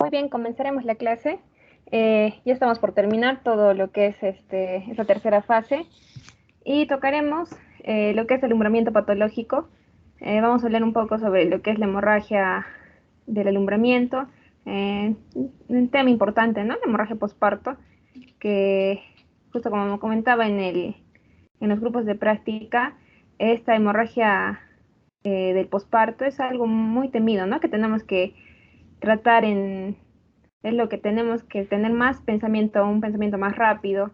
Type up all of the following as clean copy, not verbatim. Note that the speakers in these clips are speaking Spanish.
Muy bien, comenzaremos la clase. Ya estamos por terminar todo lo que es esta tercera fase y tocaremos lo que es el alumbramiento patológico. Vamos a hablar un poco sobre lo que es la hemorragia del alumbramiento, un tema importante, ¿no? La hemorragia posparto, que justo como comentaba en los grupos de práctica, esta hemorragia del posparto es algo muy temido, ¿no? Que tenemos que tratar es lo que tenemos que tener más pensamiento, un pensamiento más rápido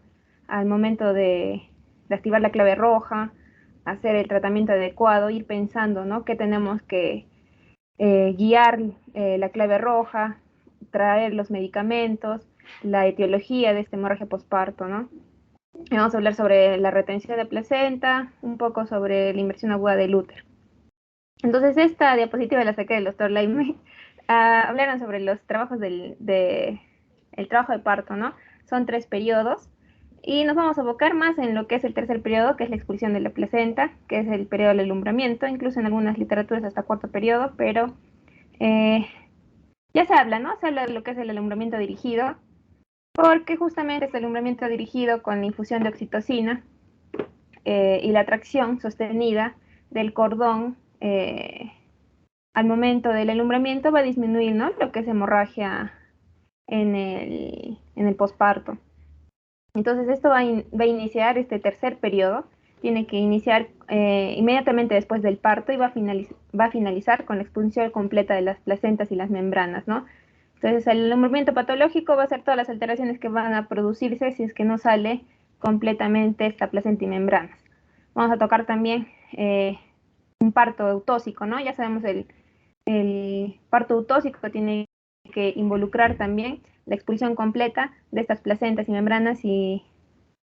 al momento de activar la clave roja, hacer el tratamiento adecuado, ir pensando, ¿no? Que tenemos que guiar la clave roja, traer los medicamentos, la etiología de esta hemorragia posparto, ¿no? Y vamos a hablar sobre la retención de placenta, un poco sobre la inversión aguda del útero. Entonces, esta diapositiva la saqué del doctor Laime. Hablaron sobre los trabajos el trabajo de parto, ¿no? Son 3 periodos y nos vamos a abocar más en lo que es el tercer periodo, que es la expulsión de la placenta, que es el periodo del alumbramiento, incluso en algunas literaturas hasta cuarto periodo, pero eh, ya se habla, ¿no? Se habla de lo que es el alumbramiento dirigido, porque justamente este alumbramiento dirigido con la infusión de oxitocina y la tracción sostenida del cordón al momento del alumbramiento va a disminuir, ¿no? Lo que es hemorragia en el posparto. Entonces esto va a iniciar este tercer periodo, tiene que iniciar inmediatamente después del parto y va a finalizar con la expulsión completa de las placentas y las membranas, ¿no? Entonces el alumbramiento patológico va a ser todas las alteraciones que van a producirse si es que no sale completamente esta placenta y membranas. Vamos a tocar también un parto eutóxico, ¿no? Ya sabemos el parto eutóxico tiene que involucrar también la expulsión completa de estas placentas y membranas y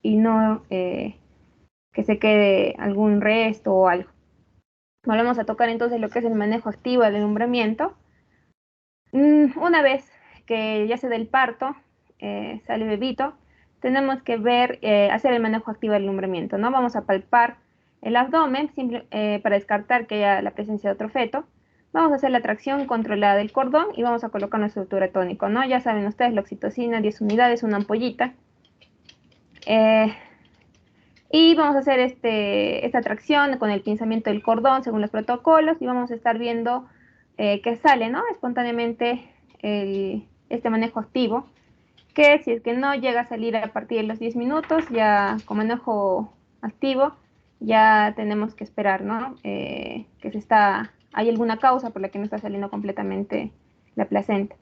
no que se quede algún resto o algo. Volvemos a tocar entonces lo que es el manejo activo del alumbramiento. Una vez que ya se dé el parto, sale bebito, tenemos que ver, hacer el manejo activo del alumbramiento, ¿no? Vamos a palpar el abdomen para descartar que haya la presencia de otro feto. Vamos a hacer la tracción controlada del cordón y vamos a colocar nuestro uretónico, ¿no? Ya saben ustedes, la oxitocina, 10 unidades, una ampollita. Y vamos a hacer esta tracción con el pinzamiento del cordón según los protocolos y vamos a estar viendo que sale, ¿no? Espontáneamente este manejo activo, que si es que no llega a salir a partir de los 10 minutos, ya con manejo activo, ya tenemos que esperar, ¿no? Hay alguna causa por la que no está saliendo completamente la placenta.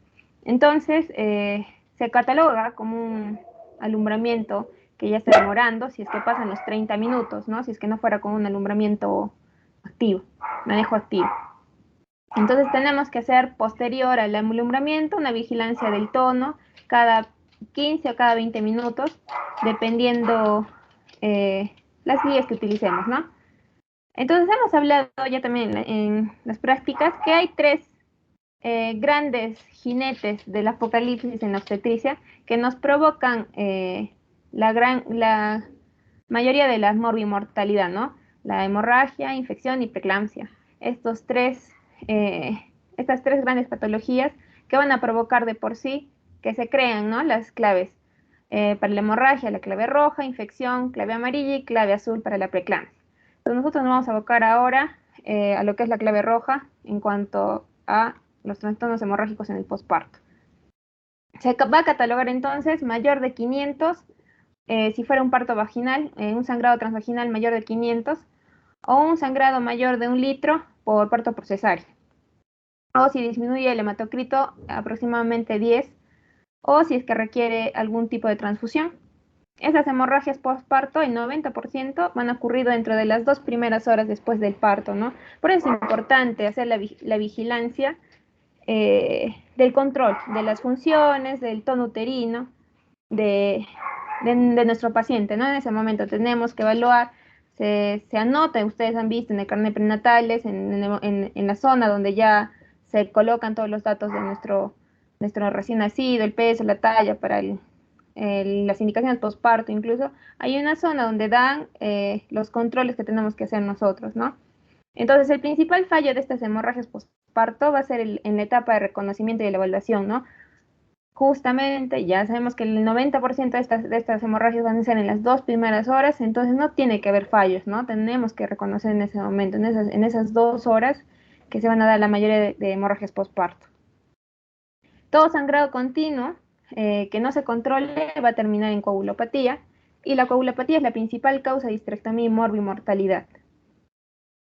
Entonces, se cataloga como un alumbramiento que ya está demorando, si es que pasan los 30 minutos, ¿no? Si es que no fuera con un alumbramiento activo, manejo activo. Entonces tenemos que hacer posterior al alumbramiento una vigilancia del tono cada 15 o cada 20 minutos, dependiendo las guías que utilicemos, ¿no? Entonces hemos hablado ya también en las prácticas que hay 3 grandes jinetes del apocalipsis en la obstetricia que nos provocan la mayoría de la morbimortalidad, ¿no? La hemorragia, infección y preeclampsia. Eh, estas 3 grandes patologías que van a provocar de por sí que se crean, ¿no? Las claves para la hemorragia, la clave roja, infección, clave amarilla y clave azul para la preeclampsia. Entonces nosotros nos vamos a abocar ahora a lo que es la clave roja en cuanto a los trastornos hemorrágicos en el posparto. Se va a catalogar entonces mayor de 500 si fuera un parto vaginal, un sangrado transvaginal mayor de 500 o un sangrado mayor de 1 litro por parto por cesárea. O si disminuye el hematocrito aproximadamente 10 o si es que requiere algún tipo de transfusión. Esas hemorragias postparto, el 90% van a ocurrir dentro de las 2 primeras horas después del parto, ¿no? Por eso es importante hacer la vigilancia del control de las funciones, del tono uterino, de, de nuestro paciente, ¿no? En ese momento tenemos que evaluar, se anota, ustedes han visto en el carnet prenatales, en la zona donde ya se colocan todos los datos de nuestro recién nacido, el peso, la talla, para las indicaciones postparto incluso, hay una zona donde dan los controles que tenemos que hacer nosotros, ¿no? Entonces, el principal fallo de estas hemorragias postparto va a ser en la etapa de reconocimiento y la evaluación, ¿no? justamente ya sabemos que el 90% de estas hemorragias van a ser en las 2 primeras horas, entonces no tiene que haber fallos, ¿no? Tenemos que reconocer en ese momento, en esas 2 horas, que se van a dar la mayoría de hemorragias postparto. Todo sangrado continuo que no se controle va a terminar en coagulopatía, y la coagulopatía es la principal causa de histerectomía y morbimortalidad.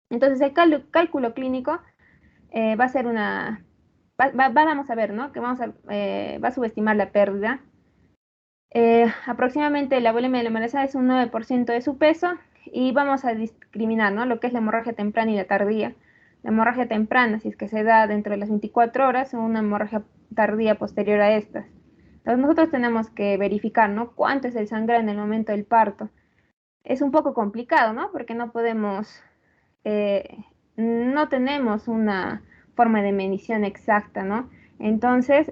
Entonces el cálculo clínico va a ser vamos a ver, ¿no? Que va a subestimar la pérdida. Aproximadamente la bulimia de la embarazada es un 9% de su peso, y vamos a discriminar, ¿no? Lo que es la hemorragia temprana y la tardía. La hemorragia temprana, si es que se da dentro de las 24 horas, o una hemorragia tardía posterior a estas. Entonces nosotros tenemos que verificar, ¿no? Cuánto es el sangrado en el momento del parto. Es un poco complicado, ¿no? Porque eh, no tenemos una forma de medición exacta, ¿no? Entonces,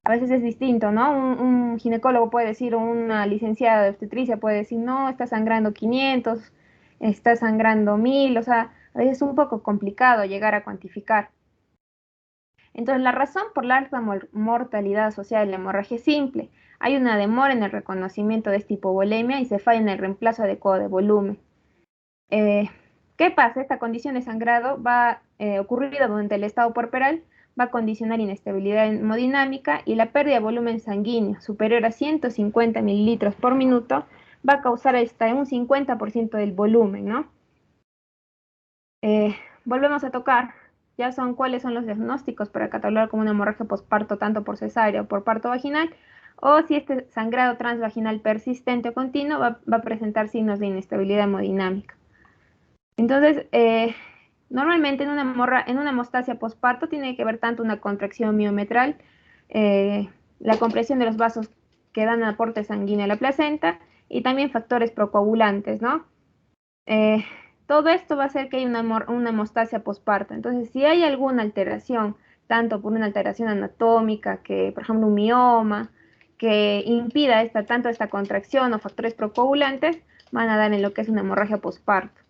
a veces es distinto, ¿no? Un ginecólogo puede decir, o una licenciada de obstetricia puede decir, no, está sangrando 500, está sangrando 1000, o sea, a veces es un poco complicado llegar a cuantificar. Entonces, la razón por la alta mortalidad asociada a la hemorragia es simple. Hay una demora en el reconocimiento de esta hipovolemia y se falla en el reemplazo adecuado de volumen. Eh, ¿Qué pasa? Esta condición de sangrado va ocurrida durante el estado puerperal, va a condicionar inestabilidad hemodinámica, y la pérdida de volumen sanguíneo superior a 150 mililitros por minuto va a causar hasta un 50% del volumen, ¿no? Volvemos a tocar, ya son cuáles son los diagnósticos para catalogar como una hemorragia posparto, tanto por cesárea o por parto vaginal, o si este sangrado transvaginal persistente o continuo va a presentar signos de inestabilidad hemodinámica. Entonces, normalmente en una hemostasia posparto tiene que haber tanto una contracción miometral, la compresión de los vasos que dan aporte sanguíneo a la placenta, y también factores procoagulantes, ¿no? Eh, Todo esto va a hacer que haya una hemostasia posparto. Entonces, si hay alguna alteración, tanto por una alteración anatómica, que por ejemplo un mioma, que impida tanto esta contracción, o factores procoagulantes, van a dar en lo que es una hemorragia posparto.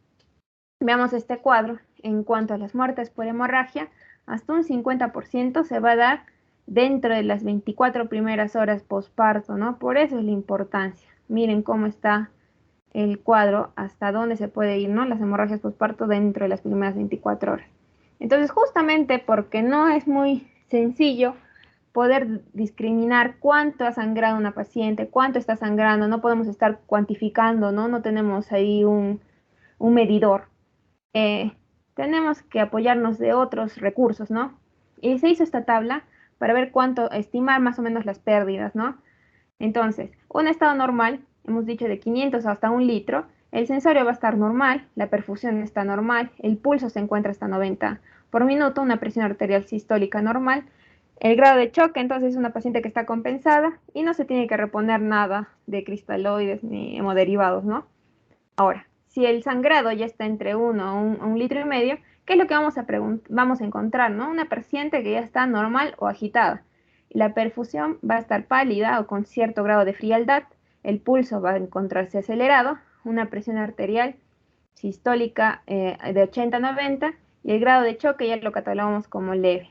Veamos este cuadro. En cuanto a las muertes por hemorragia, hasta un 50% se va a dar dentro de las 24 primeras horas posparto, ¿no? Por eso es la importancia. Miren cómo está el cuadro, hasta dónde se puede ir, ¿no? Las hemorragias posparto dentro de las primeras 24 horas. Entonces, justamente porque no es muy sencillo poder discriminar cuánto ha sangrado una paciente, cuánto está sangrando, no podemos estar cuantificando, ¿no? No tenemos ahí un medidor. eh, Tenemos que apoyarnos de otros recursos, ¿no? Y se hizo esta tabla para ver cuánto, estimar más o menos las pérdidas, ¿no? Entonces, un estado normal, hemos dicho de 500 hasta 1 litro, el sensorio va a estar normal, la perfusión está normal, el pulso se encuentra hasta 90 por minuto, una presión arterial sistólica normal, el grado de choque, entonces es una paciente que está compensada y no se tiene que reponer nada de cristaloides ni hemoderivados, ¿no? Ahora, si el sangrado ya está entre 1 a 1,5 litros, ¿qué es lo que vamos a encontrar, ¿no? Una paciente que ya está normal o agitada. La perfusión va a estar pálida o con cierto grado de frialdad, el pulso va a encontrarse acelerado, una presión arterial sistólica de 80 a 90, y el grado de choque ya lo catalogamos como leve.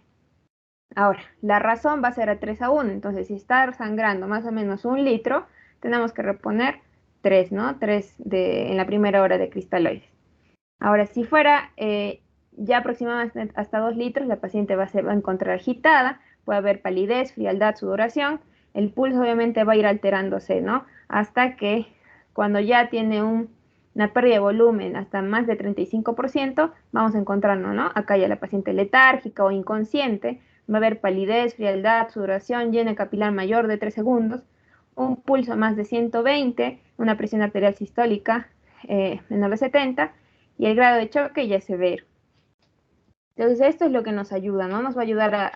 Ahora, la razón va a ser a 3 a 1, entonces si está sangrando más o menos 1 litro, tenemos que reponer 3, ¿no? 3 en la primera hora de cristaloides. Ahora, si fuera ya aproximadamente hasta 2 litros, la paciente se va a encontrar agitada, puede haber palidez, frialdad, sudoración, el pulso obviamente va a ir alterándose, ¿no? Hasta que cuando ya tiene una pérdida de volumen hasta más de 35%, vamos a encontrarnos, ¿no? Acá ya la paciente letárgica o inconsciente, va a haber palidez, frialdad, sudoración, lleno capilar mayor de 3 segundos, un pulso más de 120, una presión arterial sistólica menor de 70, y el grado de choque ya es severo. Entonces esto es lo que nos ayuda, ¿no? Nos va a ayudar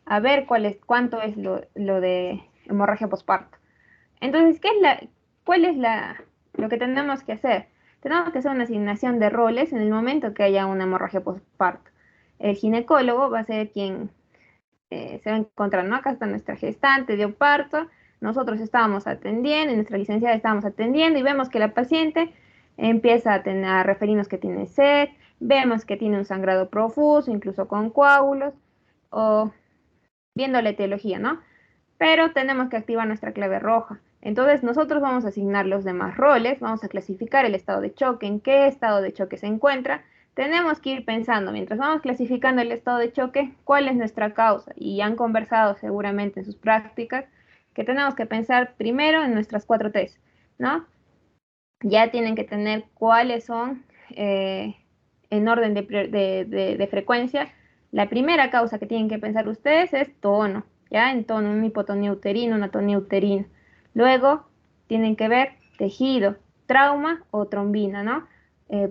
a ver cuánto es lo de hemorragia posparto. Entonces, cuál es lo que tenemos que hacer? Tenemos que hacer una asignación de roles en el momento que haya una hemorragia posparto. El ginecólogo va a ser quien se va a encontrar, ¿no? Acá está nuestra gestante, dio parto, nosotros estábamos atendiendo, nuestra licenciada estábamos atendiendo, y vemos que la paciente empieza a referirnos que tiene sed, vemos que tiene un sangrado profuso, incluso con coágulos, o viendo la etiología, ¿no? pero tenemos que activar nuestra clave roja. Entonces nosotros vamos a asignar los demás roles, vamos a clasificar el estado de choque, en qué estado de choque se encuentra. Tenemos que ir pensando, mientras vamos clasificando el estado de choque, cuál es nuestra causa. Y han conversado seguramente en sus prácticas que tenemos que pensar primero en nuestras 4Ts, ¿no? Ya tienen que tener cuáles son en orden de frecuencia. La primera causa que tienen que pensar ustedes es tono, ¿ya? En tono, una hipotonía uterina, una tonía uterina. Luego tienen que ver tejido, trauma o trombina, ¿no?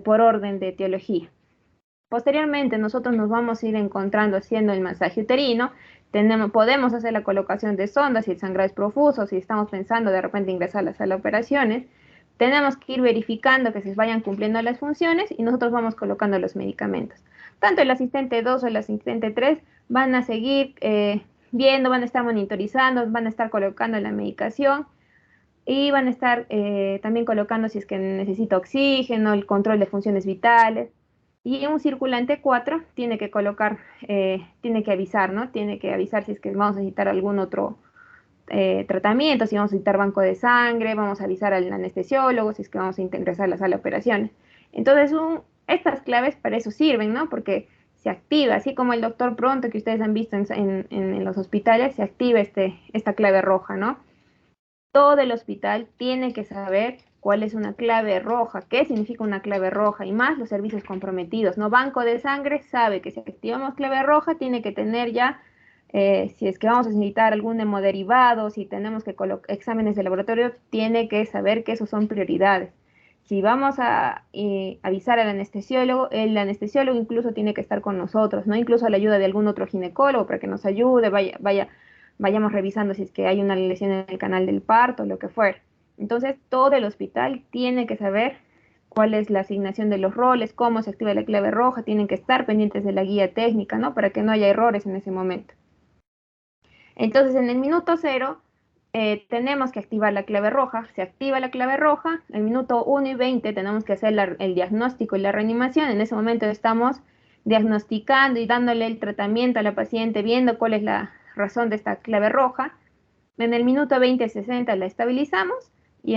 Por orden de etiología. Posteriormente, nosotros nos vamos a ir encontrando haciendo el masaje uterino. Podemos hacer la colocación de sondas si el sangrado es profuso, si estamos pensando de repente ingresar a la sala de operaciones. Tenemos que ir verificando que se vayan cumpliendo las funciones y nosotros vamos colocando los medicamentos. Tanto el asistente 2 o el asistente 3 van a seguir viendo, van a estar monitorizando, van a estar colocando la medicación y van a estar también colocando si es que necesita oxígeno, el control de funciones vitales. Y un circulante 4 tiene que colocar, tiene que avisar, ¿no? Tiene que avisar si es que vamos a necesitar algún otro tratamiento, si vamos a necesitar banco de sangre, vamos a avisar al anestesiólogo, si es que vamos a ingresar a la sala de operaciones. Entonces, estas claves para eso sirven, ¿no? Porque se activa, así como el doctor pronto que ustedes han visto en los hospitales, se activa esta clave roja, ¿no? Todo el hospital tiene que saber cuál es una clave roja, qué significa una clave roja y más los servicios comprometidos, ¿no? Banco de sangre sabe que si activamos clave roja tiene que tener ya, si es que vamos a necesitar algún hemoderivado, si tenemos que colocar exámenes de laboratorio, tiene que saber que esos son prioridades. Si vamos a avisar al anestesiólogo, el anestesiólogo incluso tiene que estar con nosotros, ¿no? Incluso a la ayuda de algún otro ginecólogo para que nos ayude, vayamos revisando si es que hay una lesión en el canal del parto, lo que fuera. Entonces, todo el hospital tiene que saber cuál es la asignación de los roles, cómo se activa la clave roja, tienen que estar pendientes de la guía técnica, ¿no? Para que no haya errores en ese momento. Entonces, en el minuto 0, tenemos que activar la clave roja. Se activa la clave roja. En el minuto 1 y 20 tenemos que hacer el diagnóstico y la reanimación. En ese momento estamos diagnosticando y dándole el tratamiento a la paciente, viendo cuál es la razón de esta clave roja. En el minuto 20-60 la estabilizamos y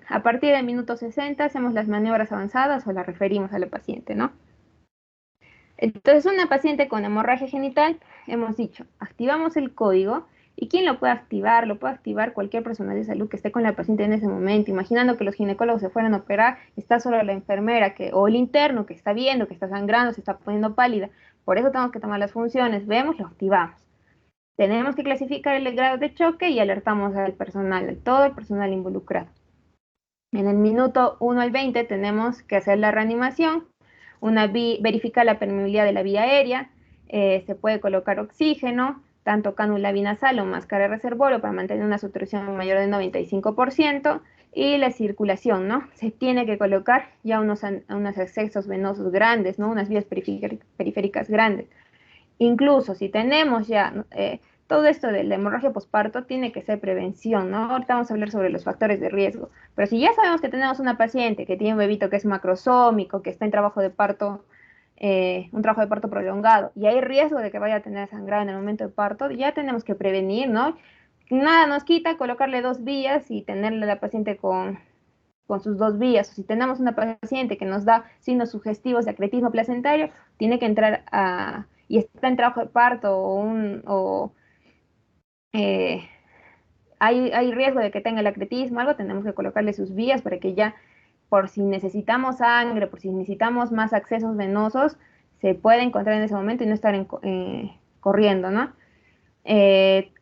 a partir del minuto 60 hacemos las maniobras avanzadas o la referimos a la paciente, ¿no? Entonces, una paciente con hemorragia genital, hemos dicho, activamos el código. ¿Y quién lo puede activar? Lo puede activar cualquier personal de salud que esté con la paciente en ese momento. Imaginando que los ginecólogos se fueran a operar, está solo la enfermera o el interno que está viendo, que está sangrando, se está poniendo pálida. Por eso tenemos que tomar las funciones. Vemos, lo activamos. Tenemos que clasificar el grado de choque y alertamos al personal, a todo el personal involucrado. En el minuto 1 al 20 tenemos que hacer la reanimación, verificar la permeabilidad de la vía aérea, se puede colocar oxígeno, tanto cánula binasal o máscara de reservorio para mantener una saturación mayor del 95%, y la circulación, ¿no? Se tiene que colocar ya unos accesos venosos grandes, ¿no? Unas vías periféricas grandes. Incluso si tenemos ya todo esto de la hemorragia posparto, tiene que ser prevención, ¿no? Ahorita vamos a hablar sobre los factores de riesgo, pero si ya sabemos que tenemos una paciente que tiene un bebito que es macrosómico, que está en trabajo de parto, un trabajo de parto prolongado, y hay riesgo de que vaya a tener sangrado en el momento de parto, ya tenemos que prevenir, ¿no? Nada nos quita colocarle 2 vías y tenerle a la paciente con sus 2 vías. O si tenemos una paciente que nos da signos sugestivos de acretismo placentario, tiene que entrar y está en trabajo de parto eh, hay riesgo de que tenga el acretismo, algo, tenemos que colocarle sus vías para que ya, por si necesitamos sangre, por si necesitamos más accesos venosos, se pueda encontrar en ese momento y no estar corriendo, ¿no?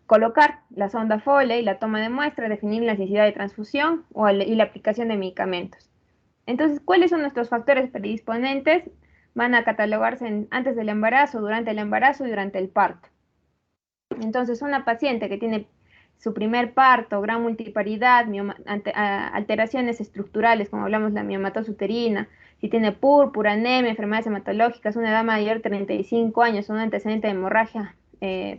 Colocar la sonda Foley, la toma de muestra, definir la necesidad de transfusión y la aplicación de medicamentos. Entonces, ¿cuáles son nuestros factores predisponentes? Van a catalogarse antes del embarazo, durante el embarazo y durante el parto. Entonces, una paciente que tiene su primer parto, gran multiparidad, alteraciones estructurales, como hablamos la miomatosis uterina, si tiene púrpura, anemia, enfermedades hematológicas, una edad mayor de 35 años, un antecedente de hemorragia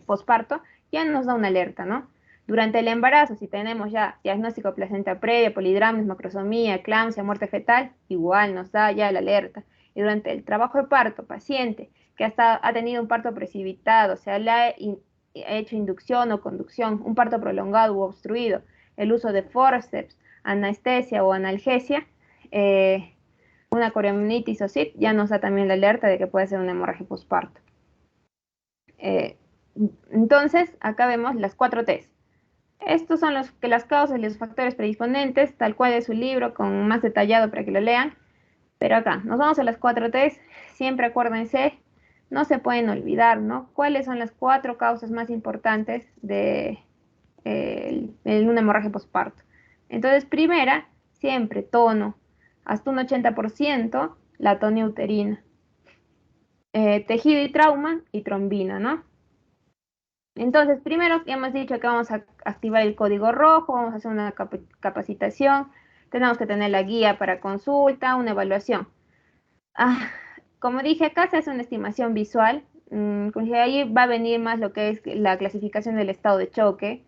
posparto, ya nos da una alerta, ¿no? Durante el embarazo, si tenemos ya diagnóstico de placenta previa, polidramis, macrosomía, eclampsia, muerte fetal, igual nos da ya la alerta. Y durante el trabajo de parto, paciente que ha tenido un parto precipitado, se le ha hecho inducción o conducción, un parto prolongado u obstruido, el uso de forceps, anestesia o analgesia, una coriamnitis o SIT, ya nos da también la alerta de que puede ser una hemorragia postparto. Entonces, acá vemos las 4 T's. Estos son las causas y los factores predisponentes, tal cual es su libro, con más detallado para que lo lean. Pero acá, nos vamos a las 4 T's. Siempre acuérdense, no se pueden olvidar, ¿no? ¿Cuáles son las 4 causas más importantes de una hemorragia postparto? Entonces, primera, siempre tono, hasta un 80%, la atonia uterina. Tejido y trauma y trombina, ¿no? Entonces, primero ya hemos dicho que vamos a activar el código rojo, vamos a hacer una capacitación, tenemos que tener la guía para consulta, una evaluación. Como dije, acá se hace una estimación visual, ahí va a venir más lo que es la clasificación del estado de choque,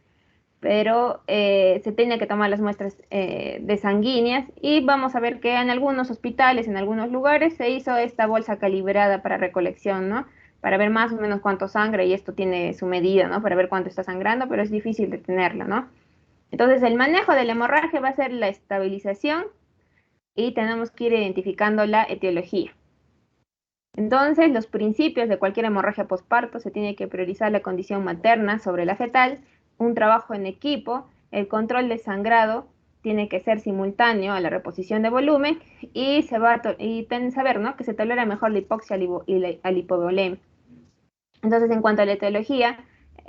pero se tiene que tomar las muestras de sanguíneas y vamos a ver que en algunos hospitales, en algunos lugares, se hizo esta bolsa calibrada para recolección, ¿no? Para ver más o menos cuánto sangra y esto tiene su medida, ¿no? Para ver cuánto está sangrando, pero es difícil de tenerla, ¿no? Entonces el manejo de la hemorragia va a ser la estabilización y tenemos que ir identificando la etiología. Entonces, los principios de cualquier hemorragia postparto se tiene que priorizar la condición materna sobre la fetal, un trabajo en equipo, el control del sangrado tiene que ser simultáneo a la reposición de volumen y saber, ¿no?, que se tolera mejor la hipoxia y la hipovolemia. Entonces, en cuanto a la etiología,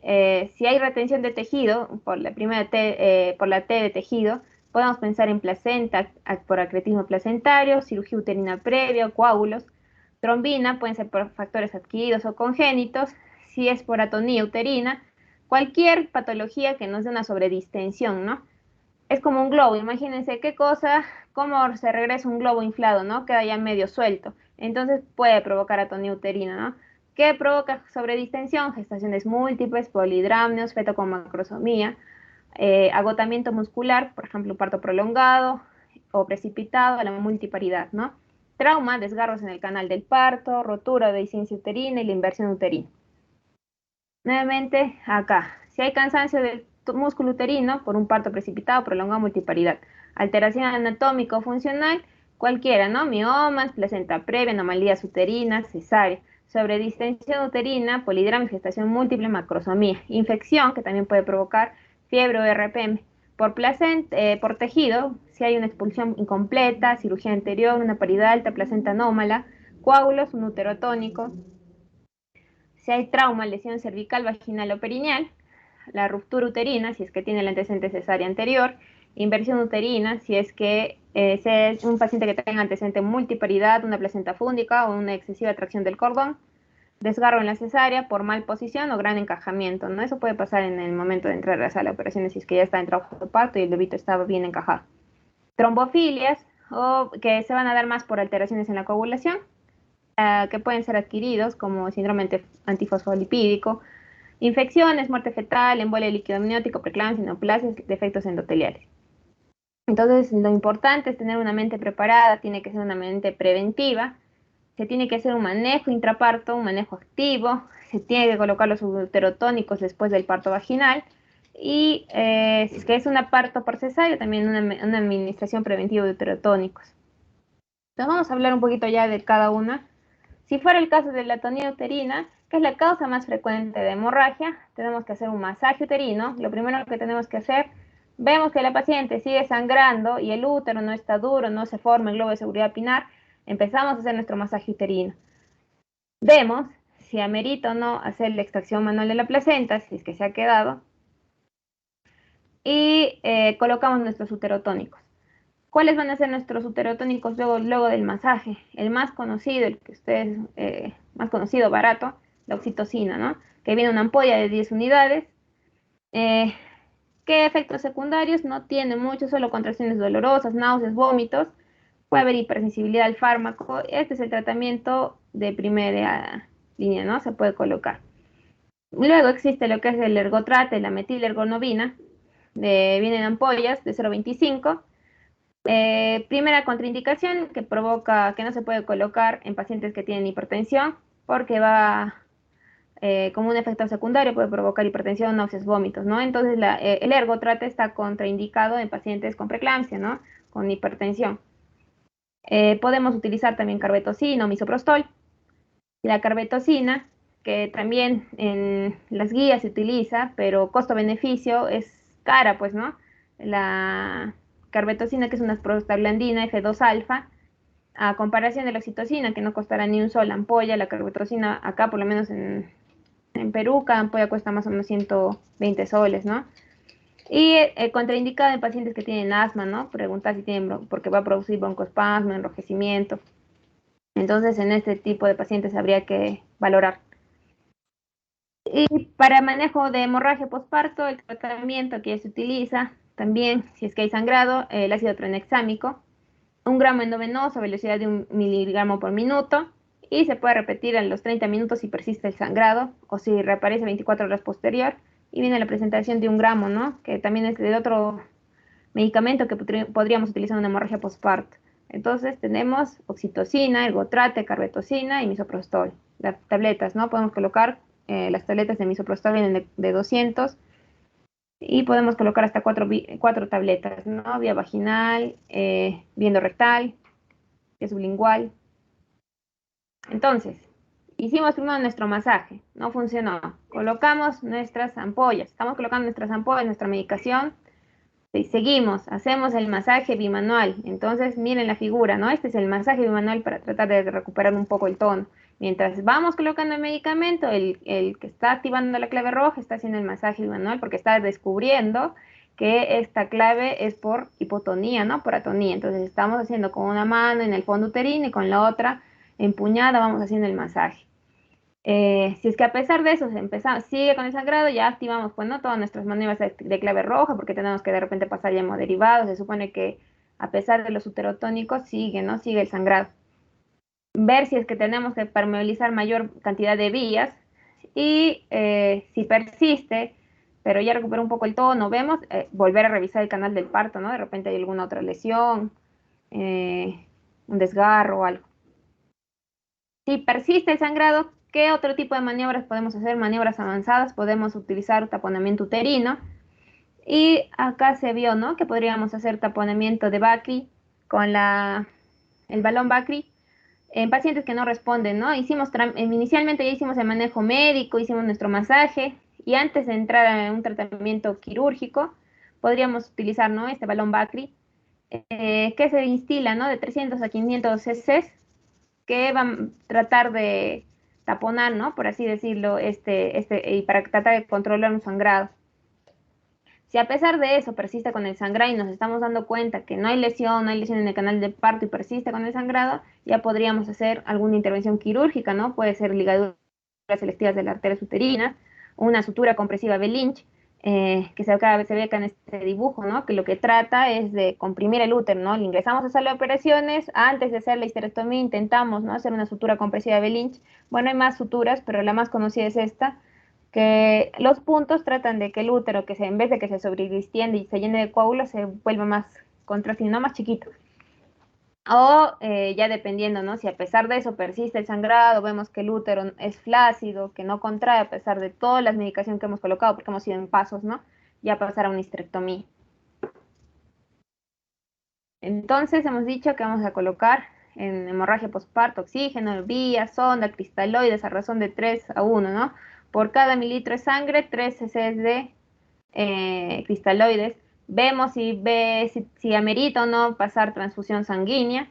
si hay retención de tejido por la por la T de tejido, podemos pensar en placenta por acretismo placentario, cirugía uterina previa o coágulos. Trombina pueden ser por factores adquiridos o congénitos. Si es por atonía uterina, cualquier patología que nos dé una sobredistensión, ¿no? Es como un globo, imagínense qué cosa, cómo se regresa un globo inflado, ¿no? Queda ya medio suelto. Entonces puede provocar atonía uterina, ¿no? ¿Qué provoca sobredistensión? Gestaciones múltiples, polidramnios, feto con macrosomía, agotamiento muscular, por ejemplo, parto prolongado o precipitado a la multiparidad, ¿no? Trauma, desgarros en el canal del parto, rotura de ciencia uterina y la inversión uterina. Nuevamente, acá, si hay cansancio del músculo uterino por un parto precipitado, prolongado, multiparidad, alteración anatómica o funcional, cualquiera, ¿no? Miomas, placenta previa, anomalías uterinas, cesárea, sobredistensión uterina, polidrama, gestación múltiple, macrosomía, infección que también puede provocar fiebre o RPM. Por tejido, si hay una expulsión incompleta, cirugía anterior, una paridad alta, placenta anómala, coágulos, un útero atónico. Si hay trauma, lesión cervical, vaginal o perineal, la ruptura uterina, si es que tiene el antecedente cesárea anterior, inversión uterina, si es que es un paciente que tenga antecedente multiparidad, una placenta fúndica o una excesiva tracción del cordón, desgarro en la cesárea por mal posición o gran encajamiento, ¿no? Eso puede pasar en el momento de entrar a la sala de operaciones si es que ya está en trabajo de parto y el bebito estaba bien encajado. Trombofilias, o que se van a dar más por alteraciones en la coagulación, que pueden ser adquiridos como síndrome antifosfolipídico, infecciones, muerte fetal, embolia líquido amniótico, preeclampsia, neoplasias, defectos endoteliales. Entonces, lo importante es tener una mente preparada, tiene que ser una mente preventiva, se tiene que hacer un manejo intraparto, un manejo activo, se tiene que colocar los uterotónicos después del parto vaginal y si es que es una parto por cesárea, también una administración preventiva de uterotónicos. Entonces vamos a hablar un poquito ya de cada una. Si fuera el caso de la atonía uterina, que es la causa más frecuente de hemorragia, tenemos que hacer un masaje uterino. Lo primero que tenemos que hacer, vemos que la paciente sigue sangrando y el útero no está duro, no se forma el globo de seguridad pinar, empezamos a hacer nuestro masaje uterino. Vemos si amerita o no hacer la extracción manual de la placenta, si es que se ha quedado, y colocamos nuestros uterotónicos. ¿Cuáles van a ser nuestros uterotónicos luego del masaje? El más conocido, el que ustedes, más conocido, barato, la oxitocina, ¿no? Que viene una ampolla de 10 unidades. ¿Qué efectos secundarios? No tiene mucho, solo contracciones dolorosas, náuseas, vómitos. Puede haber hipersensibilidad al fármaco. Este es el tratamiento de primera línea, ¿no? Se puede colocar. Luego existe lo que es el ergotrate, la metilergonovina. Vienen ampollas de 0,25. Primera contraindicación que provoca que no se puede colocar en pacientes que tienen hipertensión porque va como un efecto secundario puede provocar hipertensión, náuseas, vómitos, ¿no? Entonces el ergotrate está contraindicado en pacientes con preeclampsia, ¿no? Con hipertensión. Podemos utilizar también carbetocina o misoprostol. La carbetocina, que también en las guías se utiliza, pero costo-beneficio es cara, pues, ¿no? La carbetocina, que es una prostaglandina F2 alfa, a comparación de la oxitocina, que no costará ni un sol ampolla, la carbetocina acá, por lo menos en Perú, cada ampolla cuesta más o menos 120 soles, ¿no? Y contraindicado en pacientes que tienen asma, ¿no? Preguntar si tienen, porque va a producir broncoespasmo, enrojecimiento. Entonces, en este tipo de pacientes habría que valorar. Y para manejo de hemorragia postparto, el tratamiento que se utiliza también, si es que hay sangrado, el ácido tranexámico, 1 gramo endovenoso a velocidad de 1 miligramo por minuto, y se puede repetir a los 30 minutos si persiste el sangrado o si reaparece 24 horas posterior. Y viene la presentación de 1 gramo, ¿no? Que también es de otro medicamento que podríamos utilizar en una hemorragia postparto. Entonces tenemos oxitocina, ergotrate, carbetocina y misoprostol. Las tabletas, ¿no? Podemos colocar las tabletas de misoprostol vienen de 200 y podemos colocar hasta 4 tabletas, ¿no? Vía vaginal, vía endorrectal, vía sublingual. Entonces, hicimos primero nuestro masaje, no funcionó. Colocamos nuestras ampollas, estamos colocando nuestras ampollas, nuestra medicación. Y seguimos, hacemos el masaje bimanual. Entonces, miren la figura, ¿no? Este es el masaje bimanual para tratar de recuperar un poco el tono. Mientras vamos colocando el medicamento, el que está activando la clave roja está haciendo el masaje bimanual porque está descubriendo que esta clave es por hipotonía, ¿no? Por atonía. Entonces, estamos haciendo con una mano en el fondo uterino y con la otra empuñada vamos haciendo el masaje. Si es que a pesar de eso sigue con el sangrado, ya activamos pues, ¿no? Todas nuestras maniobras de clave roja, porque tenemos que de repente pasar ya hemoderivados. Se supone que a pesar de los uterotónicos sigue, ¿no? Sigue el sangrado. Ver si es que tenemos que permeabilizar mayor cantidad de vías y si persiste, pero ya recupera un poco el tono, vemos, volver a revisar el canal del parto, ¿no? De repente hay alguna otra lesión, un desgarro o algo. Si persiste el sangrado, ¿qué otro tipo de maniobras podemos hacer? Maniobras avanzadas, podemos utilizar taponamiento uterino. Y acá se vio, ¿no? Que podríamos hacer taponamiento de Bakri con el balón Bakri en pacientes que no responden, ¿no? Inicialmente ya hicimos el manejo médico, hicimos nuestro masaje y antes de entrar a un tratamiento quirúrgico, podríamos utilizar, ¿no? Este balón Bakri que se instila, ¿no? De 300 a 500 cc que van a tratar de taponar, ¿no? Por así decirlo, y para tratar de controlar un sangrado. Si a pesar de eso persiste con el sangrado y nos estamos dando cuenta que no hay lesión en el canal de parto y persiste con el sangrado, ya podríamos hacer alguna intervención quirúrgica, ¿no? Puede ser ligaduras selectivas de la arteria uterina, una sutura compresiva de Lynch, que se ve acá en este dibujo, ¿no? Que lo que trata es de comprimir el útero, ¿no? Le ingresamos a sala de operaciones, antes de hacer la histerectomía intentamos, ¿no? Hacer una sutura compresiva de Lynch. Bueno, hay más suturas, pero la más conocida es esta, que los puntos tratan de que el útero, en vez de que se sobredistiende y se llene de coágulos, se vuelva más contractil, no más chiquito. O ya dependiendo, ¿no? Si a pesar de eso persiste el sangrado, vemos que el útero es flácido, que no contrae a pesar de todas las medicaciones que hemos colocado, porque hemos ido en pasos, ¿no? Ya pasar a una histerectomía. Entonces hemos dicho que vamos a colocar en hemorragia postparto oxígeno, vía, sonda, cristaloides a razón de 3 a 1, ¿no? Por cada mililitro de sangre, 3 cc de cristaloides. Vemos si amerita o no pasar transfusión sanguínea.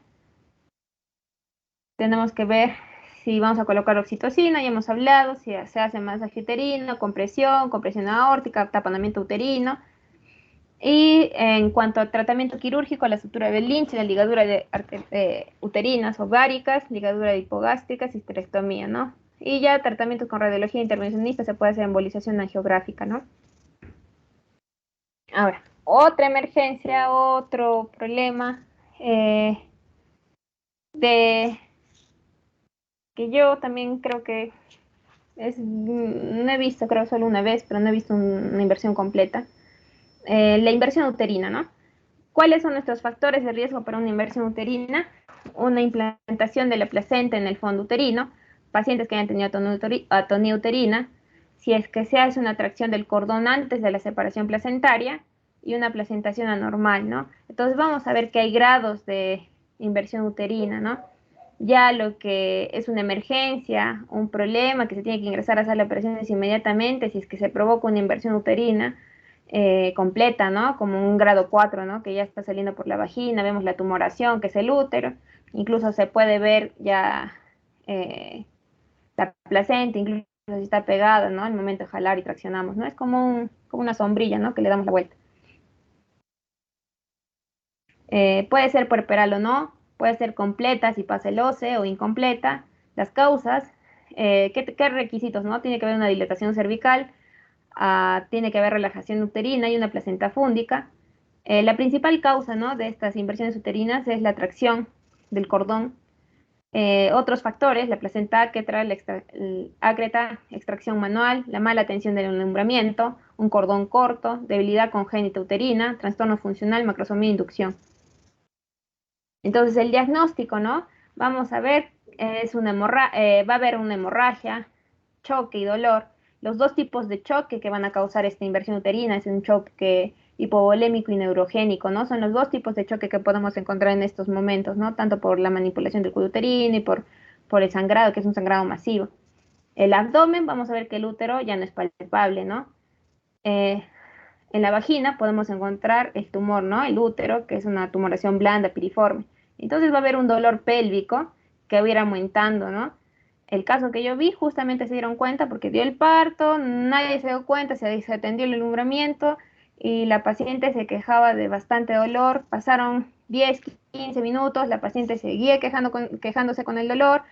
Tenemos que ver si vamos a colocar oxitocina, ya hemos hablado, si se hace masaje uterino, compresión aórtica, taponamiento uterino. Y en cuanto a tratamiento quirúrgico, la sutura de Lynch, la ligadura de uterinas ováricas, ligadura de hipogástricas, histerectomía, ¿no? Y ya tratamientos con radiología intervencionista se puede hacer embolización angiográfica, ¿no? Ahora, otra emergencia, otro problema de que yo también creo que no he visto, creo solo una vez, pero no he visto una inversión completa. La inversión uterina, ¿no? ¿Cuáles son nuestros factores de riesgo para una inversión uterina? Una implantación de la placenta en el fondo uterino, pacientes que hayan tenido atonía uterina, si es que se hace una tracción del cordón antes de la separación placentaria y una placentación anormal, ¿no? Entonces vamos a ver que hay grados de inversión uterina, ¿no? Ya lo que es una emergencia, un problema que se tiene que ingresar a sala de operaciones inmediatamente si es que se provoca una inversión uterina completa, ¿no? Como un grado 4, ¿no? Que ya está saliendo por la vagina, vemos la tumoración, que es el útero, incluso se puede ver ya eh, la placenta, incluso si está pegada, ¿no? Al momento de jalar y traccionamos, ¿no? Es como, como una sombrilla, ¿no? Que le damos la vuelta. Puede ser puerperal o no, puede ser completa si pasa el OCE o incompleta. Las causas, ¿qué requisitos, no? Tiene que haber una dilatación cervical, tiene que haber relajación uterina y una placenta fúndica. La principal causa, ¿no? De estas inversiones uterinas es la tracción del cordón. Otros factores, la placenta ácreta, ácreta, extracción manual, la mala atención del alumbramiento, un cordón corto, debilidad congénita uterina, trastorno funcional, macrosomía, inducción. Entonces el diagnóstico, ¿no? Vamos a ver, va a haber una hemorragia, choque y dolor. Los dos tipos de choque que van a causar esta inversión uterina es un choque hipovolémico y neurogénico, ¿no? Son los dos tipos de choque que podemos encontrar en estos momentos, ¿no? Tanto por la manipulación del cuello uterino y por el sangrado, que es un sangrado masivo. El abdomen, vamos a ver que el útero ya no es palpable, ¿no? Eh, en la vagina podemos encontrar el tumor, ¿no? El útero, que es una tumoración blanda, piriforme. Entonces va a haber un dolor pélvico que va a ir aumentando, ¿no? El caso que yo vi, justamente se dieron cuenta porque dio el parto, nadie se dio cuenta, se atendió el alumbramiento y la paciente se quejaba de bastante dolor. Pasaron 10, 15 minutos, la paciente seguía quejándose con el dolor,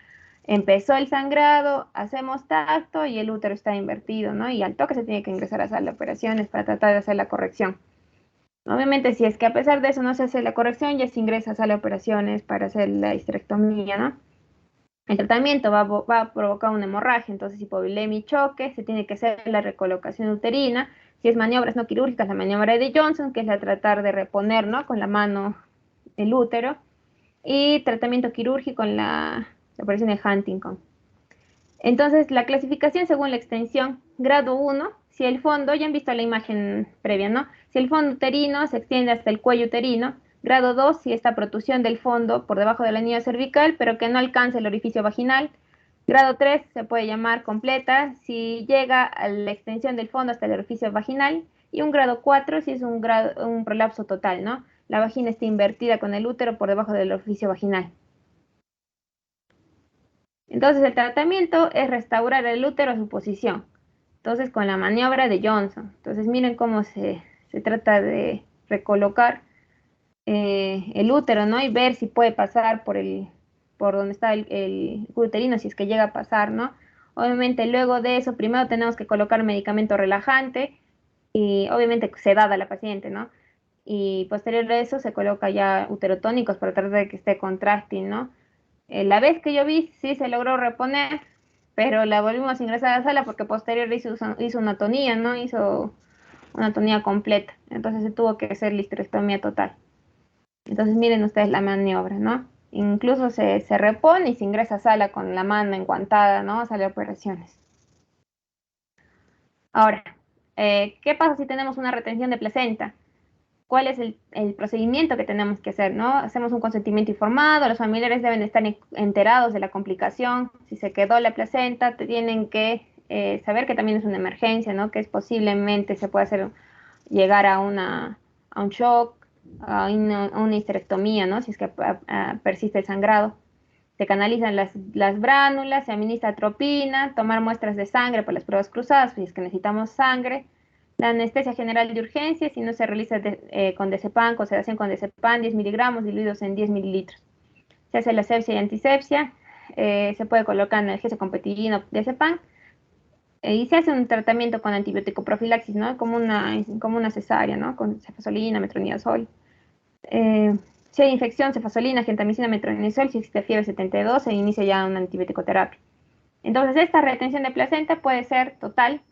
empezó el sangrado, hacemos tacto y el útero está invertido, ¿no? Y al toque se tiene que ingresar a sala de operaciones para tratar de hacer la corrección. Obviamente, si es que a pesar de eso no se hace la corrección, ya se ingresa a sala de operaciones para hacer la histerectomía, ¿no? El tratamiento va a provocar una hemorragia, entonces hipovolemia y choque, se tiene que hacer la recolocación uterina. Si es maniobras no quirúrgicas, la maniobra de Johnson, que es la tratar de reponer, ¿no? Con la mano el útero. Y tratamiento quirúrgico en la operación de Huntington. Entonces, la clasificación según la extensión, grado 1, si el fondo, ya han visto la imagen previa, ¿no? Si el fondo uterino se extiende hasta el cuello uterino, grado 2, si esta protusión del fondo por debajo del anillo cervical, pero que no alcanza el orificio vaginal, grado 3 se puede llamar completa, si llega a la extensión del fondo hasta el orificio vaginal, y un grado 4 si es un prolapso total, ¿no? La vagina está invertida con el útero por debajo del orificio vaginal. Entonces el tratamiento es restaurar el útero a su posición. Entonces con la maniobra de Johnson. Entonces miren cómo se trata de recolocar el útero, ¿no? Y ver si puede pasar por donde está el uterino, si es que llega a pasar, ¿no? Obviamente luego de eso, primero tenemos que colocar medicamento relajante y obviamente sedada a la paciente, ¿no? Y posterior a eso se coloca ya uterotónicos para tratar de que esté contracting, ¿no? La vez que yo vi, sí se logró reponer, pero la volvimos a ingresar a la sala porque posterior hizo una tonía, ¿no? Hizo una tonía completa. Entonces se tuvo que hacer la histerectomía total. Entonces miren ustedes la maniobra, ¿no? Incluso se repone y se ingresa a sala con la mano enguantada, ¿no? A sala de operaciones. Ahora, ¿qué pasa si tenemos una retención de placenta? ¿Cuál es el procedimiento que tenemos que hacer, ¿no? Hacemos un consentimiento informado, los familiares deben estar enterados de la complicación, si se quedó la placenta, tienen que saber que también es una emergencia, ¿no? Que es posiblemente se puede hacer llegar a un shock, a una histerectomía, ¿no? Si es que persiste el sangrado. Se canalizan las bránulas, se administra atropina, tomar muestras de sangre para las pruebas cruzadas, si es que necesitamos sangre. La anestesia general de urgencia, si no se realiza con Decepam, con sedación con Decepam, 10 miligramos diluidos en 10 mililitros. Se hace la asepsia y antisepsia, se puede colocar analgesia con petidina, Decepam, y se hace un tratamiento con antibiótico profilaxis, ¿no? Como una cesárea, ¿no? Con cefazolina, metronidazol. Si hay infección, cefazolina, gentamicina, metronidazol, si existe fiebre 72, se inicia ya una antibiótico terapia. Entonces, esta retención de placenta puede ser total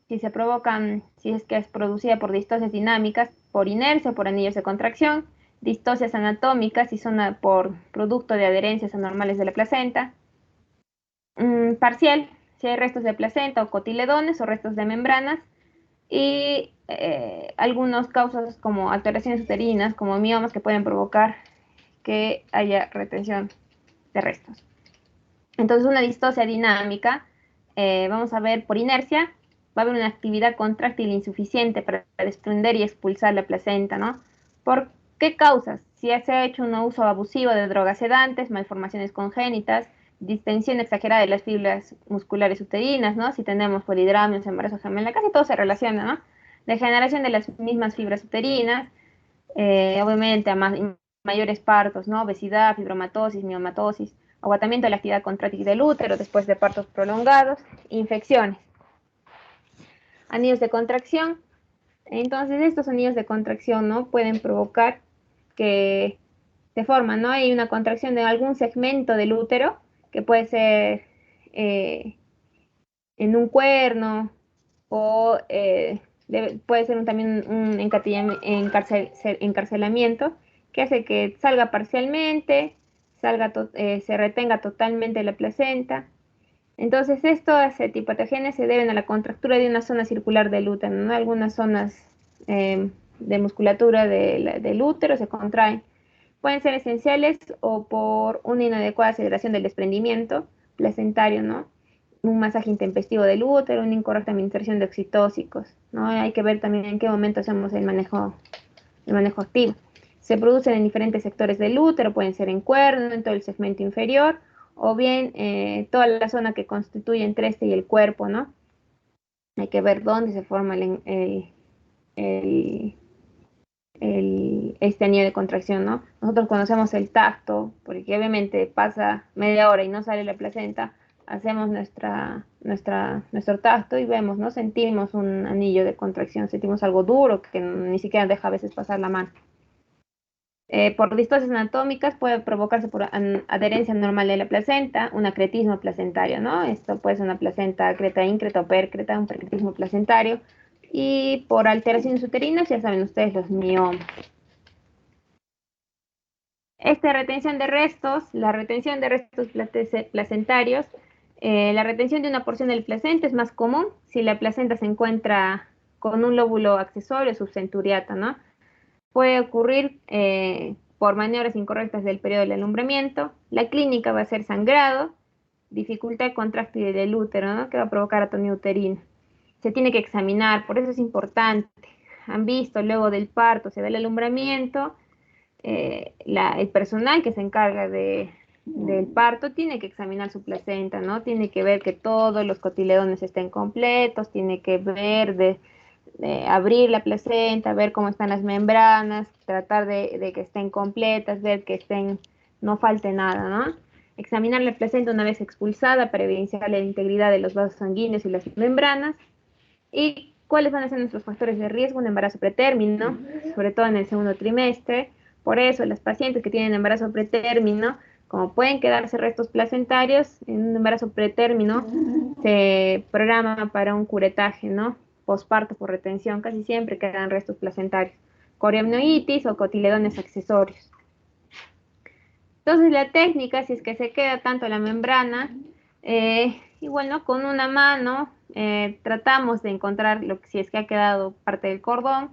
si se provocan, si es que es producida por distocias dinámicas, por inercia o por anillos de contracción, distocias anatómicas si son por producto de adherencias anormales de la placenta, parcial, si hay restos de placenta o cotiledones o restos de membranas, y algunas causas como alteraciones uterinas, como miomas, que pueden provocar que haya retención de restos. Entonces, una distocia dinámica, vamos a ver por inercia, va a haber una actividad contráctil insuficiente para desprender y expulsar la placenta, ¿no? ¿Por qué causas? Si se ha hecho un uso abusivo de drogas sedantes, malformaciones congénitas, distensión exagerada de las fibras musculares uterinas, ¿no? Si tenemos polidramios, embarazo gemelar, casi todo se relaciona, ¿no? Degeneración de las mismas fibras uterinas, obviamente a mayores partos, ¿no? Obesidad, fibromatosis, miomatosis, agotamiento de la actividad contráctil del útero después de partos prolongados, infecciones, anillos de contracción. Entonces, estos anillos de contracción, ¿no? Pueden provocar que se forman, ¿no? Hay una contracción de algún segmento del útero, que puede ser en un cuerno o puede ser también un encarcelamiento que hace que salga parcialmente, se retenga totalmente la placenta. Entonces, ese tipo de patogenias se deben a la contractura de una zona circular del útero, ¿no? Algunas zonas de musculatura del útero se contraen. Pueden ser esenciales o por una inadecuada aceleración del desprendimiento placentario, ¿no? Un masaje intempestivo del útero, una incorrecta administración de oxitóxicos, ¿no? Hay que ver también en qué momento hacemos el manejo activo. Se producen en diferentes sectores del útero, pueden ser en cuerno, en todo el segmento inferior, o bien toda la zona que constituye entre este y el cuerpo, ¿no? Hay que ver dónde se forma el, este anillo de contracción, ¿no? Nosotros conocemos el tacto, porque obviamente pasa media hora y no sale la placenta, hacemos nuestro tacto y vemos, ¿no? Sentimos un anillo de contracción, sentimos algo duro que ni siquiera deja a veces pasar la mano. Por distocias anatómicas puede provocarse por adherencia normal de la placenta, un acretismo placentario, ¿no? Esto puede ser una placenta creta íncreta o pércreta, un percretismo placentario. Y por alteraciones uterinas, ya saben ustedes, los miomas. Esta retención de restos, la retención de restos placentarios, la retención de una porción del placenta es más común si la placenta se encuentra con un lóbulo accesorio subcenturiata, ¿no? Puede ocurrir por maniobras incorrectas del periodo del alumbramiento. La clínica va a ser sangrado, dificultad contráctil del útero, ¿no? Que va a provocar atonía uterina. Se tiene que examinar, por eso es importante. Han visto, luego del parto se da el alumbramiento, el personal que se encarga del parto tiene que examinar su placenta, ¿no? Tiene que ver que todos los cotiledones estén completos, tiene que ver de abrir la placenta, ver cómo están las membranas, tratar de que estén completas, ver que no falte nada, ¿no? Examinar la placenta una vez expulsada para evidenciar la integridad de los vasos sanguíneos y las membranas. ¿Y cuáles van a ser nuestros factores de riesgo? Un embarazo pretérmino, sobre todo en el segundo trimestre. Por eso, las pacientes que tienen embarazo pretérmino, como pueden quedarse restos placentarios, en un embarazo pretérmino se programa para un curetaje, ¿no? Posparto por retención, casi siempre quedan restos placentarios. Coriamnionitis o cotiledones accesorios. Entonces, la técnica, si es que se queda tanto la membrana, y bueno, con una mano tratamos de encontrar si es que ha quedado parte del cordón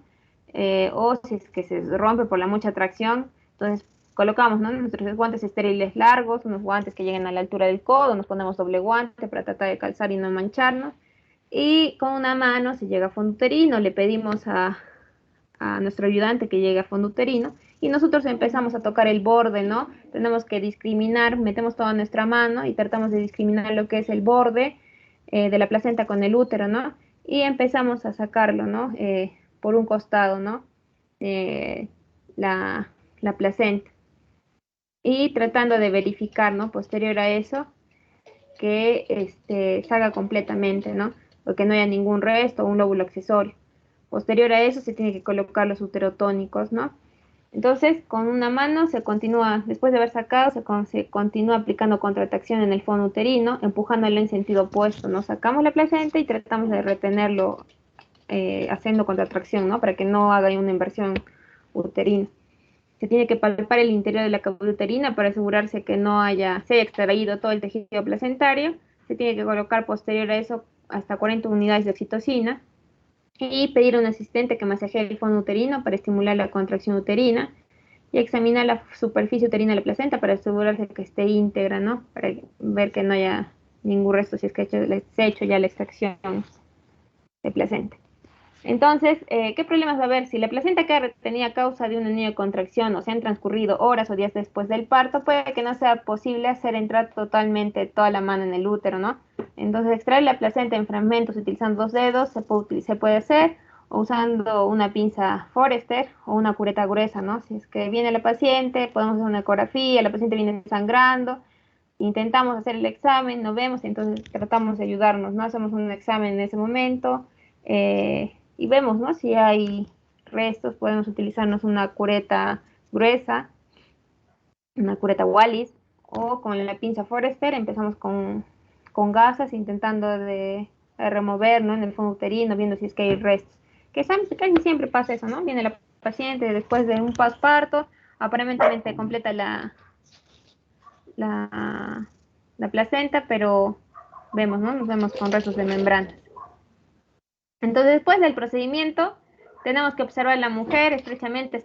o si es que se rompe por la mucha tracción. Entonces colocamos, ¿no?, nuestros guantes estériles largos, unos guantes que lleguen a la altura del codo, nos ponemos doble guante para tratar de calzar y no mancharnos. Y con una mano, si llega a fondo uterino, le pedimos a nuestro ayudante que llegue a fondo uterino y nosotros empezamos a tocar el borde, ¿no? Tenemos que discriminar, metemos toda nuestra mano y tratamos de discriminar lo que es el borde de la placenta con el útero, ¿no? Y empezamos a sacarlo, ¿no? Por un costado, ¿no? Eh, la, la placenta. Y tratando de verificar, ¿no? Posterior a eso, que salga completamente, ¿no? Porque no haya ningún resto o un lóbulo accesorio. Posterior a eso se tiene que colocar los uterotónicos, ¿no? Entonces, con una mano se continúa, después de haber sacado, se continúa aplicando contracción en el fondo uterino, empujándolo en sentido opuesto, ¿no? Sacamos la placenta y tratamos de retenerlo haciendo contracción, ¿no? Para que no haga una inversión uterina. Se tiene que palpar el interior de la cavidad uterina para asegurarse que se haya extraído todo el tejido placentario Se tiene que colocar posterior a eso hasta 40 unidades de oxitocina y pedir a un asistente que masajee el fondo uterino para estimular la contracción uterina y examinar la superficie uterina de la placenta para asegurarse que esté íntegra, ¿no? Para ver que no haya ningún resto si es que se ha hecho ya la extracción de placenta. Entonces, ¿qué problemas va a haber? Si la placenta queda retenida a causa de una anillo de contracción o se han transcurrido horas o días después del parto, puede que no sea posible hacer entrar totalmente toda la mano en el útero, ¿no? Entonces, extraer la placenta en fragmentos utilizando dos dedos se puede hacer, o usando una pinza Forester o una cureta gruesa, ¿no? Si es que viene la paciente, podemos hacer una ecografía, la paciente viene sangrando, intentamos hacer el examen, no vemos, entonces tratamos de ayudarnos, ¿no? Hacemos un examen en ese momento y vemos, ¿no? Si hay restos, podemos utilizarnos una cureta gruesa, una cureta Wallis, o con la pinza Forester empezamos con gasas intentando de remover, ¿no? En el fondo uterino, viendo si es que hay restos. Que casi siempre pasa eso, ¿no? Viene la paciente después de un posparto, aparentemente completa la, la placenta, pero vemos, ¿no? Nos vemos con restos de membranas. Entonces, después del procedimiento, tenemos que observar a la mujer estrechamente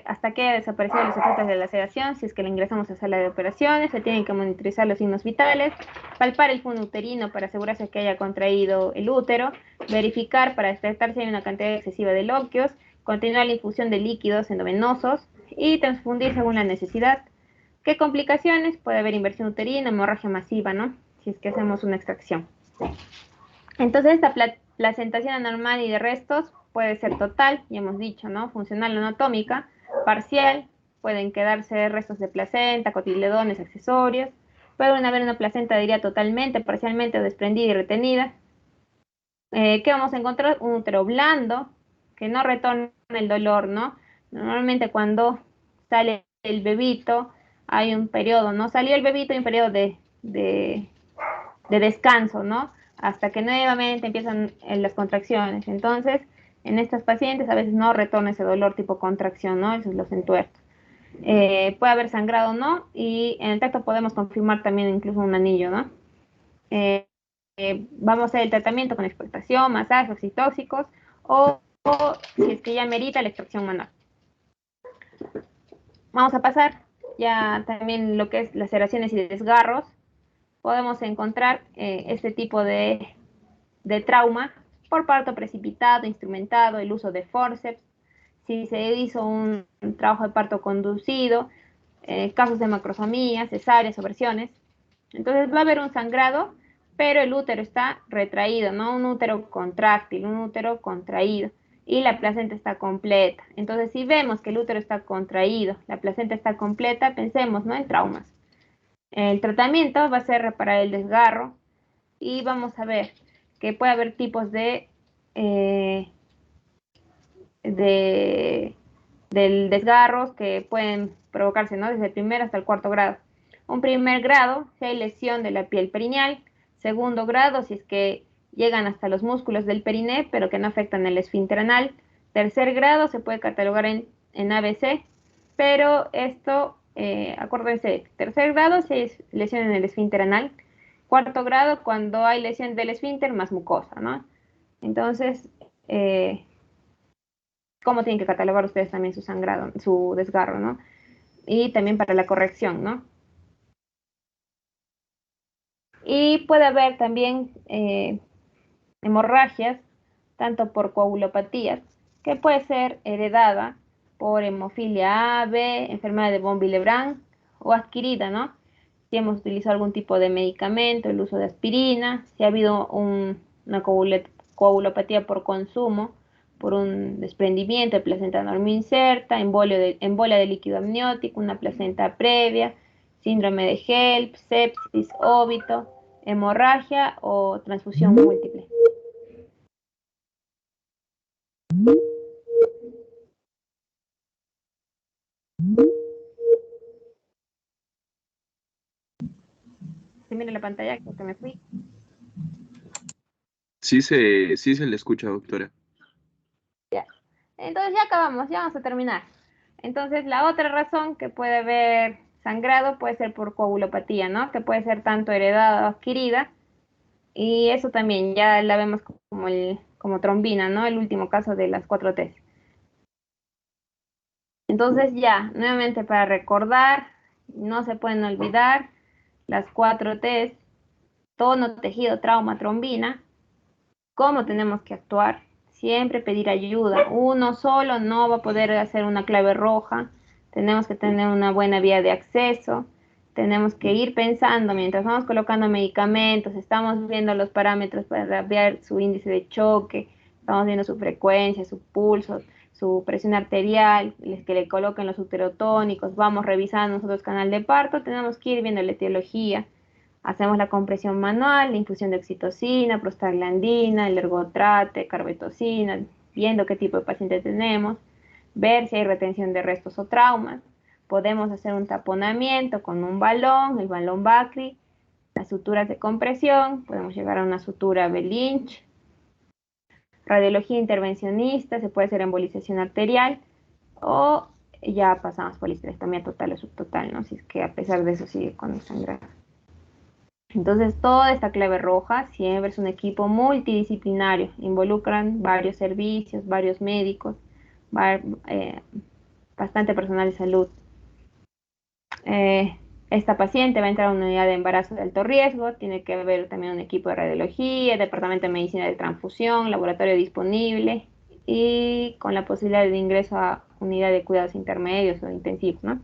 hasta que haya desaparecido los efectos de la sedación. Si es que le ingresamos a sala de operaciones, se tienen que monitorizar los signos vitales, palpar el fondo uterino para asegurarse que haya contraído el útero, verificar para detectar si hay una cantidad excesiva de loquios, continuar la infusión de líquidos endovenosos y transfundir según la necesidad. ¿Qué complicaciones? Puede haber inversión uterina, hemorragia masiva, ¿no? Si es que hacemos una extracción. Entonces, esta placentación anormal y de restos puede ser total, ya hemos dicho, ¿no? Funcional o anatómica, parcial, pueden quedarse restos de placenta, cotiledones, accesorios. Puede haber una placenta, diría, totalmente, parcialmente desprendida y retenida. ¿Qué vamos a encontrar? Un útero blando, que no retorna el dolor, ¿no? Normalmente cuando sale el bebito, hay un periodo, ¿no? Salió el bebito, hay un periodo de descanso, ¿no? Hasta que nuevamente empiezan las contracciones. Entonces, en estas pacientes a veces no retorna ese dolor tipo contracción, ¿no? Esos los entuertos. Puede haber sangrado o no, y en el tacto podemos confirmar también incluso un anillo, ¿no? Eh, Vamos a hacer el tratamiento con expectación, masajes oxitóxicos o si es que ya merita la extracción manual. Vamos a pasar ya también lo que es laceraciones y desgarros. Podemos encontrar este tipo de trauma por parto precipitado, instrumentado, el uso de forceps, si se hizo un trabajo de parto conducido, casos de macrosomía, cesáreas o versiones. Entonces va a haber un sangrado, pero el útero está retraído, no un útero contráctil, un útero contraído. Y la placenta está completa. Entonces, si vemos que el útero está contraído, la placenta está completa, pensemos, ¿no? En traumas. El tratamiento va a ser reparar el desgarro y vamos a ver que puede haber tipos eh, de del desgarros que pueden provocarse, ¿no? Desde el primer hasta el cuarto grado. Un primer grado, si hay lesión de la piel perineal. Segundo grado, si es que llegan hasta los músculos del periné, pero que no afectan el esfínter anal. Tercer grado se puede catalogar en ABC, pero esto, acuérdense, tercer grado si hay lesión en el esfínter anal. Cuarto grado, cuando hay lesión del esfínter más mucosa, ¿no? Entonces, cómo tienen que catalogar ustedes también su sangrado, su desgarro, ¿no? Y también para la corrección, ¿no? Y puede haber también hemorragias, tanto por coagulopatías, que puede ser heredada por hemofilia A, B, enfermedad de von Willebrand o adquirida, ¿no? Si hemos utilizado algún tipo de medicamento, el uso de aspirina, si ha habido una coagulopatía por consumo, por un desprendimiento de placenta inserta, embolia de líquido amniótico, una placenta previa, síndrome de HELP, sepsis, óbito, hemorragia o transfusión múltiple. Se mira la pantalla, creo que me fui. Sí se le escucha, doctora. Ya. Entonces ya acabamos, ya vamos a terminar. Entonces la otra razón que puede haber sangrado puede ser por coagulopatía, ¿no? Que puede ser tanto heredada o adquirida. Y eso también ya la vemos como trombina, ¿no? El último caso de las 4T. Entonces ya, nuevamente para recordar, no se pueden olvidar las 4T, tono, tejido, trauma, trombina. ¿Cómo tenemos que actuar? Siempre pedir ayuda. Uno solo no va a poder hacer una clave roja. Tenemos que tener una buena vía de acceso. Tenemos que ir pensando mientras vamos colocando medicamentos, estamos viendo los parámetros para ver su índice de choque, estamos viendo su frecuencia, su pulso, su presión arterial, que le coloquen los uterotónicos, vamos revisando nosotros canal de parto, tenemos que ir viendo la etiología. Hacemos la compresión manual, la infusión de oxitocina, prostaglandina, el ergotrate, carbetocina, viendo qué tipo de paciente tenemos, ver si hay retención de restos o traumas. Podemos hacer un taponamiento con un balón, el balón Bacri, las suturas de compresión, podemos llegar a una sutura Belinch, radiología intervencionista, se puede hacer embolización arterial o ya pasamos por la histerectomía total o subtotal, ¿no? Si es que a pesar de eso sigue con el sangrado. Entonces, toda esta clave roja siempre es un equipo multidisciplinario. Involucran varios servicios, varios médicos, bastante personal de salud. Esta paciente va a entrar a una unidad de embarazo de alto riesgo. Tiene que haber también un equipo de radiología, departamento de medicina de transfusión, laboratorio disponible y con la posibilidad de ingreso a unidad de cuidados intermedios o intensivos, ¿no?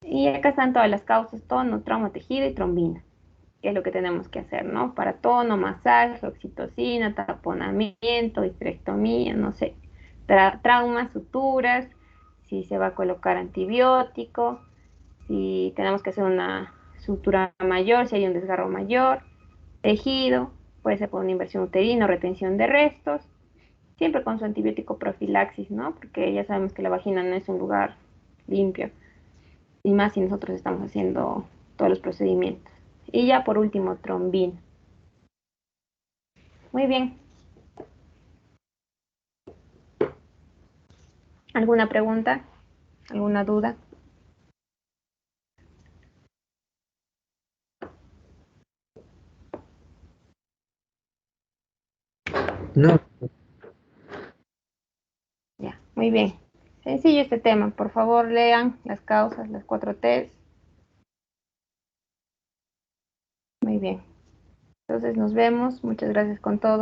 Y acá están todas las causas: tono, trauma, tejido y trombina. ¿Qué es lo que tenemos que hacer, no? Para tono, masaje, oxitocina, taponamiento, histerectomía, no sé, traumas, suturas, si se va a colocar antibiótico, si tenemos que hacer una sutura mayor, si hay un desgarro mayor, tejido, puede ser por una inversión uterina o retención de restos, siempre con su antibiótico profilaxis, ¿no? Porque ya sabemos que la vagina no es un lugar limpio, y más si nosotros estamos haciendo todos los procedimientos. Y ya por último, trombina. Muy bien. ¿Alguna pregunta? ¿Alguna duda? No, Ya, muy bien. Sencillo este tema. Por favor, lean las causas, las 4T. Muy bien. Entonces nos vemos. Muchas gracias con todo.